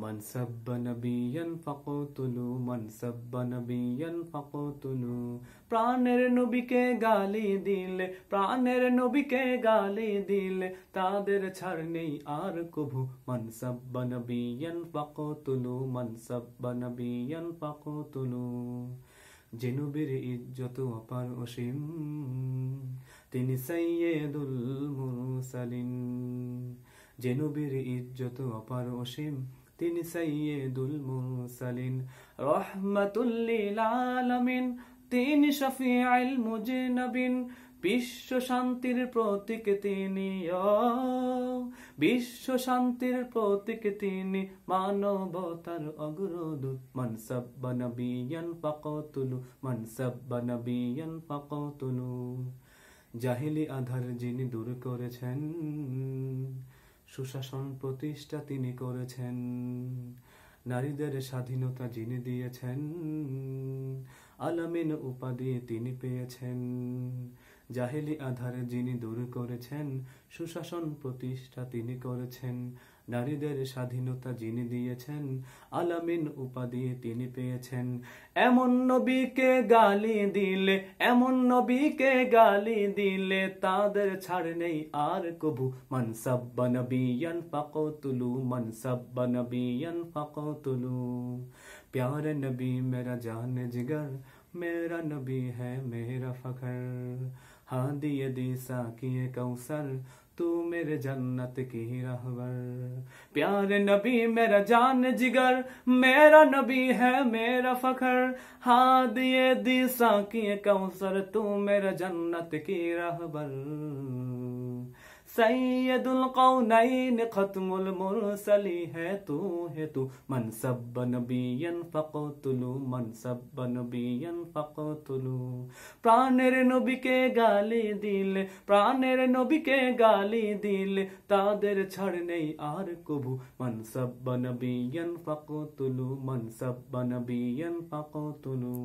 মান সাব্বা নবিয়ান ফাকতুলু, মান সাব্বা নবিয়ান ফাকতুলু। প্রাণের নবীকে গালি দিলে, প্রাণের নবীকে গালি দিলে, তাদের ছাড় নেই আর কভু। মান সাব্বা নবিয়ান ফাকতুলু, মান সাব্বা নবিয়ান ফাকতুলু। যে নবীর ইজ্জত অপার অসীম, তিনি সাইয়্যিদুল মুরসালিন। যে নবীর ইজ্জত অপার অসীম, তিনি সাইয়্যিদুল মুরসালিন। রাহমাতুল লিল আলামিন, তিনি শফিউল মুজনাবিন। বিশ্ব শান্তির প্রতীক তিনি, বিশ্ব শান্তির প্রতীক তিনি, মানবতার অগ্রদূত। মান সাব্বা নবিয়ান ফাকতুলু, মান সাব্বা নবিয়ান ফাকতুলু। জাহিলি আধার যিনি দূর করেছেন, সুশাসন প্রতিষ্ঠা তিনি করেছেন। নারীদের স্বাধীনতা যিনি দিয়েছেন, আলামিন উপাধি তিনি পেয়েছেন। জাহেলি আধার যিনি দূর করেছেন, সুশাসন প্রতিষ্ঠা তিনি করেছেন। নারীদের স্বাধীনতা যিনি দিয়েছেন, আলামিন উপাধি তিনি পেয়েছেন। এমন নবীকে গালি দিলে, এমন নবীকে গালি দিলে, তাদের ছাড় নেই আর কভু। মান সাব্বা নবিয়ান ফাকতুলু, মান সাব্বা নবিয়ান ফাকতুলু। प्यारे नबी मेरा जान जिगर, मेरा नबी है मेरा फखर। हाँ दिए दी साकिए कौसर, तू मेरे जन्नत की रहबर। प्यारे नबी मेरा जान जिगर, मेरा नबी है मेरा फखर। हाँ दिए दी साकिए कौसर, तू मेरा जन्नत की रहबर। सैयदुल कौनैन खत्मुल मुरसली है तू, है तू। मन सब्बा नबियन फाकतुलू, मन सब्बा नबियन फाकतुलू। प्राणेर नबीके गाली दिले, प्राणेर नबीके गाली दिले, तादेर छाड़ नेई आर कभू। मन सब्बा नबियन फाकतुलू, मन सब्बा नबियन फाकतुलू।